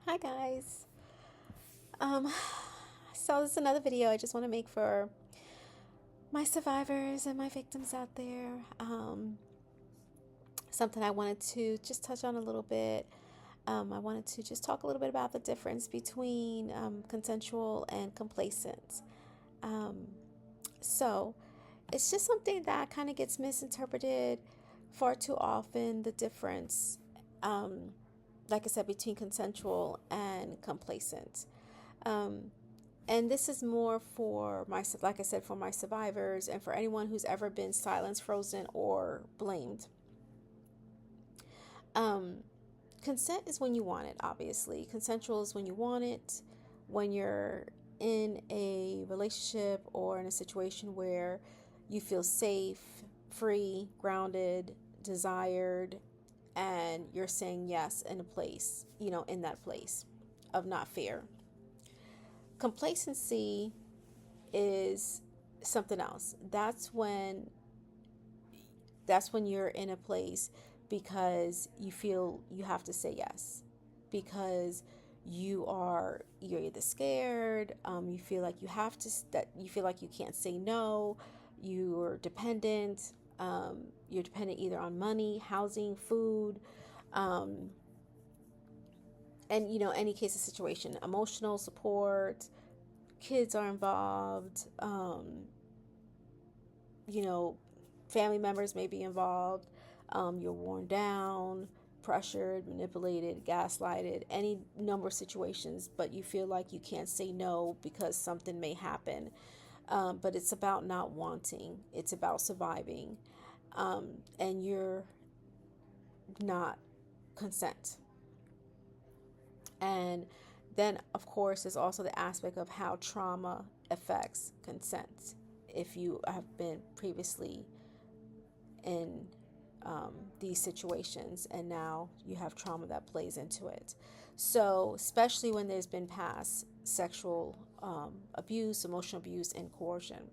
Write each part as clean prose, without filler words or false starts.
Hi guys. Um, so this is another video I just want to make for my survivors and my victims out there. Something I wanted to just touch on a little bit. I wanted to just talk a little bit about the difference between consensual and complacent. Um, so it's just something that kind of gets misinterpreted far too often. The difference, um, like I said, between consensual and complacent. Um, and this is more for my, like I said, for my survivors and for anyone who's ever been silenced, frozen, or blamed. Um, Consent is when you want it, obviously. Consensual is when you want it, when you're in a relationship or in a situation where you feel safe, free, grounded, desired, and you're saying yes in a place, in that place of not fear. Complacency is something else. That's when you're in a place because you feel you have to say yes, because you're either scared, you feel like you have to, that you feel like you can't say no, you're dependent, you're dependent either on money, housing, food, um, and any case of situation, emotional support, kids are involved, you know, family members may be involved. You're worn down, pressured, manipulated, gaslighted, any number of situations, but you feel like you can't say no because something may happen. But it's about not wanting, it's about surviving. And you're not consent. And then, of course, there's also the aspect of how trauma affects consent. If you have been previously in these situations and now you have trauma that plays into it. So, especially when there's been past sexual abuse, emotional abuse, and coercion.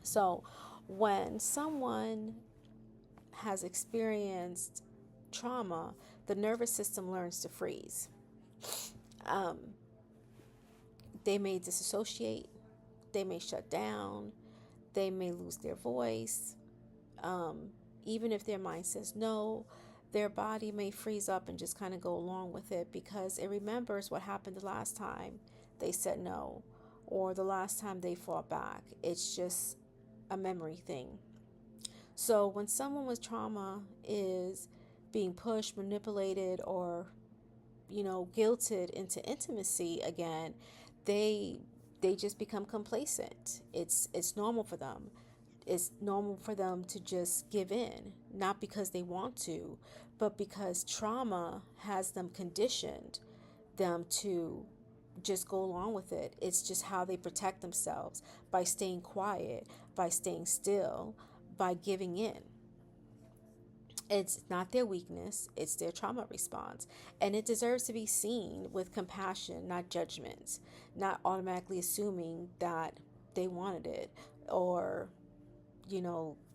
So, when someone has experienced trauma, the nervous system learns to freeze. Um, they may disassociate, they may shut down, they may lose their voice. Um, Even if their mind says no, their body may freeze up and just kind of go along with it because it remembers what happened the last time they said no or the last time they fought back. It's just a memory thing. So when someone with trauma is being pushed, manipulated, or guilted into intimacy again, they they just become complacent. It's normal for them. It's normal for them to just give in, not because they want to, but because trauma has them conditioned them to just go along with it. It's just how they protect themselves, by staying quiet, by staying still, by giving in. It's not their weakness, it's their trauma response. And it deserves to be seen with compassion, not judgments, not automatically assuming that they wanted it or,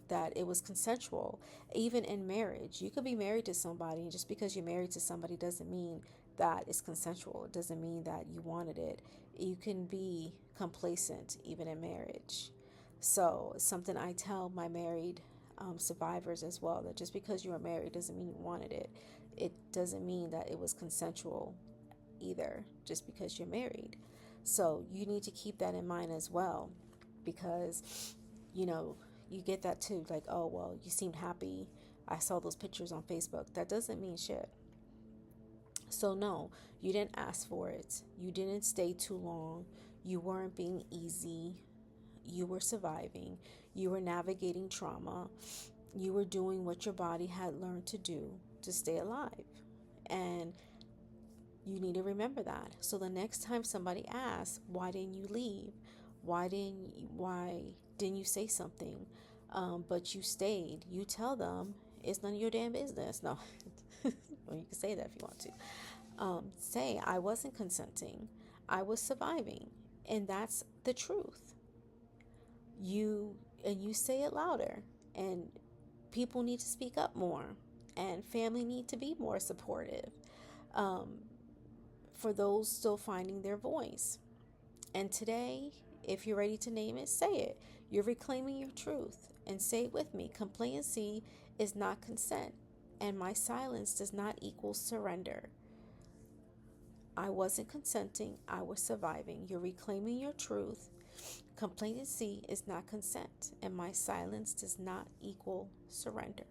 that it was consensual. Even in marriage, you could be married to somebody, and just because you're married to somebody doesn't mean that it's consensual. It doesn't mean that you wanted it. You can be complacent even in marriage. So, it's something I tell my married survivors as well, that just because you were married doesn't mean you wanted it. It doesn't mean that it was consensual either, just because you're married. So you need to keep that in mind as well, because you know you get that too, like, oh well, you seemed happy, I saw those pictures on Facebook. That doesn't mean shit. So no, you didn't ask for it, you didn't stay too long, you weren't being easy, you were surviving, you were navigating trauma, you were doing what your body had learned to do to stay alive. And you need to remember that. So the next time somebody asks, why didn't you leave? Why didn't you say something? But you stayed. You tell them it's none of your damn business. No, well, you can say that if you want to. Say I wasn't consenting. I was surviving, and that's the truth. You say it louder, and people need to speak up more, and family need to be more supportive. Um, for those still finding their voice. And today, if you're ready to name it, say it. You're reclaiming your truth. And say it with me. Complacency is not consent, and my silence does not equal surrender. I wasn't consenting, I was surviving. You're reclaiming your truth. Complacency is not consent, and my silence does not equal surrender.